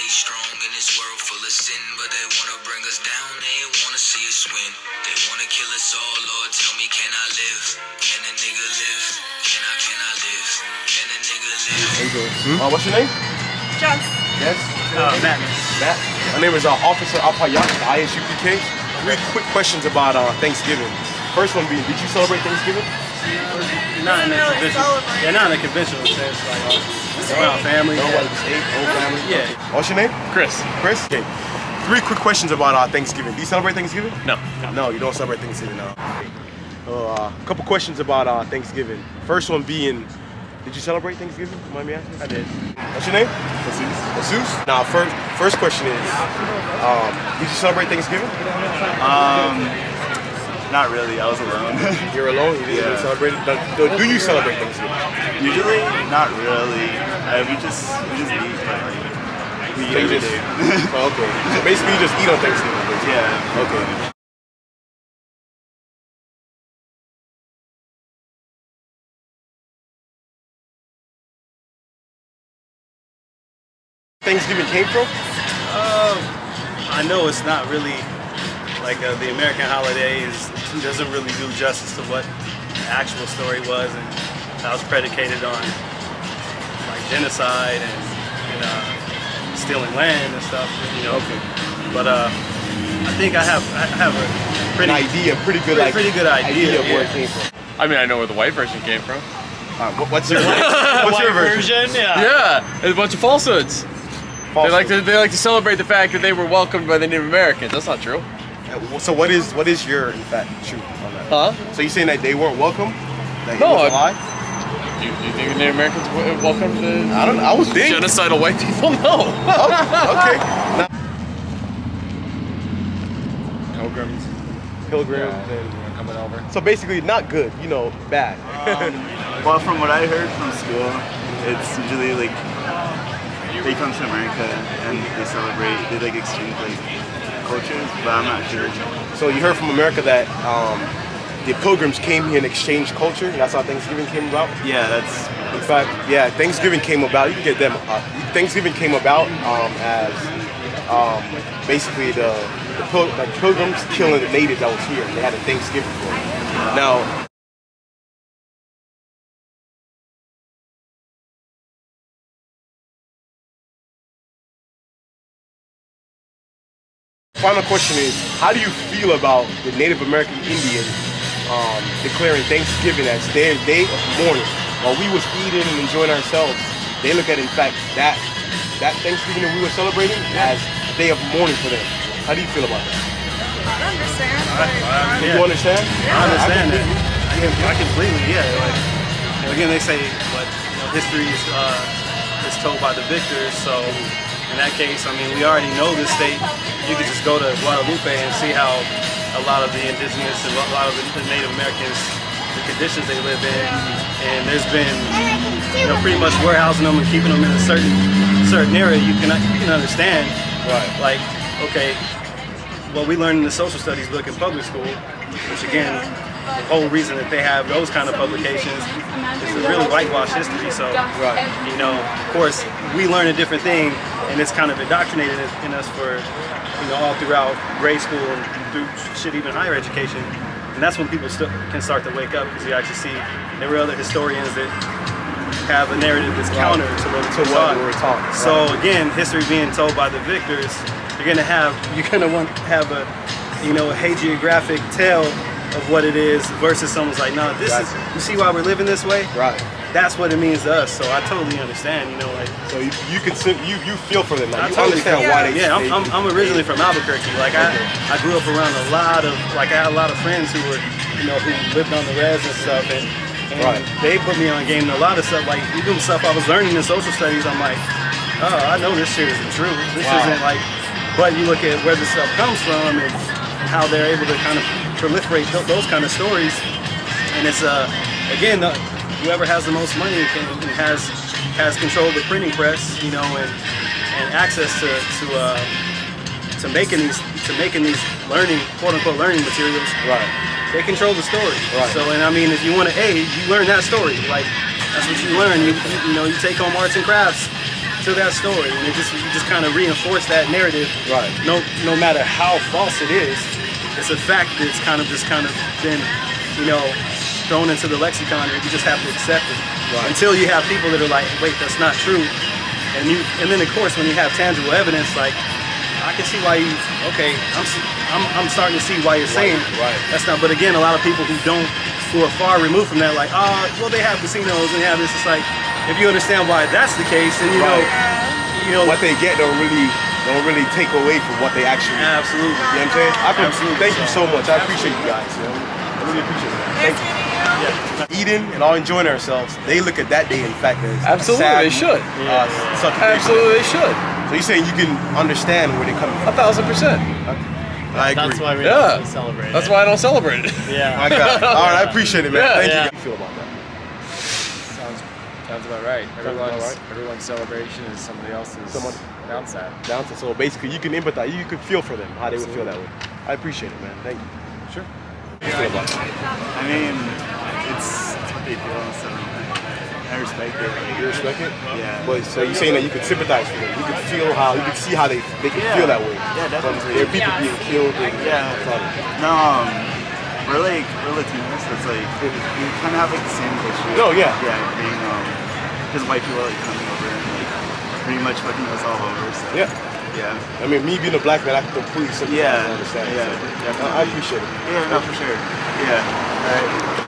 stay strong in this world full of sin, but they wanna bring us down, they wanna see us win. They wanna kill us all, Lord, tell me, can I live? Can a nigga live? Can I live? Can a nigga live? How you doing? What's your name? Jess. Yes? Matt. Matt. My name is Officer Alpayat, ISUPK. 3 quick questions about Thanksgiving. First one being, did you celebrate Thanksgiving? Not in a really conventional. celebrate. Yeah, not in a conventional sense. Like it's around family. Nobody just ate, whole family? Yeah. What's your name? Chris. Chris? Okay. 3 quick questions about Thanksgiving. Do you celebrate Thanksgiving? No. No, you don't celebrate Thanksgiving, no. A couple questions about Thanksgiving. First one being, did you celebrate Thanksgiving? You mind me asking? I did. What's your name? Jesus. Jesus? Now, first question is, did you celebrate Thanksgiving? Not really. I was alone. You're alone? You didn't really celebrate it? Do you celebrate Thanksgiving? Usually, not really. We just eat. We eat So you every just- day. Oh, okay. So basically, you just eat on Thanksgiving. Basically. Yeah. Okay. Thanksgiving came from? I know it's not really like the American holiday doesn't really do justice to what the actual story was, and how it's predicated on like genocide and stealing land and stuff. Okay. But I think I have a pretty Pretty good idea of where it yeah. came from. I mean, I know where the white version came from. What's your version? Yeah, it's a bunch of falsehoods. They like to celebrate the fact that they were welcomed by the Native Americans. That's not true. So what is your in fact truth on that? Huh? So you saying that they weren't welcome? That No, it was a lie? Do you think the Native Americans welcomed the I don't. I was thinking. genocidal white people? No. Okay. Now, Pilgrims and coming over. so basically not good. Bad. Well, from what I heard from school, it's usually like they come to America and they celebrate. They like exchange like cultures, but I'm not sure. So you heard from America that the Pilgrims came here and exchanged culture. That's how Thanksgiving came about. Yeah, that's In fact, yeah, Thanksgiving came about. You can get them. Thanksgiving came about as basically the Pilgrims killing the native that was here. They had a Thanksgiving for it. Now, final question is, how do you feel about the Native American Indians declaring Thanksgiving as their day of mourning? While we was eating and enjoying ourselves, they look at, in fact, that Thanksgiving that we were celebrating as a day of mourning for them. How do you feel about that? I understand. Do you understand? I understand that. I completely, yeah. Like, again, they say, but history is told by the victors. So in that case, I mean, we already know this state. You could just go to Guadalupe and see how a lot of the indigenous and a lot of the Native Americans, the conditions they live in, and there's been, pretty much warehousing them and keeping them in a certain area. You can understand, Right. like, okay, what we learned in the social studies book in public school, which again, the whole reason that they have those kind of publications is to really whitewash history. So, Right. of course, we learn a different thing, and it's kind of indoctrinated in us for, all throughout grade school and through even higher education. And that's when people can start to wake up, because you actually see there were other historians that have a narrative that's counter to what we were taught. So again, history being told by the victors, you're gonna want to have a hagiographic tale of what it is versus someone's like, no, this is, you see why we're living this way? Right. That's what it means to us. So I totally understand, So you feel for them. I Like, you totally understand feel- why they. Yeah, I'm originally from Albuquerque. Like I grew up around I had a lot of friends who were, who lived on the res and stuff, and Right. they put me on game and a lot of stuff, like even stuff I was learning in social studies. I'm like, oh, I know this shit isn't true. This isn't like. But you look at where this stuff comes from and how they're able to kind of proliferate those kind of stories, and it's again, whoever has the most money and has control of the printing press, and access to making these learning, quote unquote, learning materials. Right. They control the story. Right. So, and I mean, if you want to you learn that story. Like that's what you learn. You take home arts and crafts to that story, and you just kind of reinforce that narrative. Right. No matter how false it is, it's a fact that's kind of been, thrown into the lexicon, and you just have to accept it. Right. Until you have people that are like, wait, that's not true. And then of course when you have tangible evidence, like I can see why I'm starting to see why you're saying Right. that's not. But again, a lot of people who are far removed from that, like, well, they have casinos and they have this. It's like, if you understand why that's the case, then you know What they get don't really take away from what they actually. Absolutely. You know what I'm saying? Absolutely. Thank you so much. I appreciate you guys. I really appreciate it. Thank you. Eating and all enjoying ourselves, they look at that day, in fact, as Absolutely, sad, they should. such a great Absolutely, they should. day. So you're saying you can understand where they're coming from? 1000%. I agree. That's why we Yeah. don't celebrate That's it. why I don't celebrate it. Yeah. My God. All right, I appreciate it, man. Yeah. Thank you. Yeah. How do you feel about that? Sounds about right. about right. Everyone's celebration is somebody else's downside. Down to so basically you can empathize, you can feel for them how they would feel that way. I appreciate it, man. Thank you. Sure. How do you feel about that? I mean, it's what they feel, so I respect it. You respect it? Yeah. But so you're saying that you could sympathize for them, you could feel how, you could see how they can feel that way. Yeah, From definitely. their people being killed. And No, we're Latinos, so it's like we kind of have like the same history. No, yeah. Yeah, being because white people are like coming over and like pretty much fucking us all over. So Yeah. yeah. I mean, me being a black man, I can completely sympathize Yeah, and understand. yeah, So, definitely. I appreciate it. Yeah, no, for sure. Yeah. All right.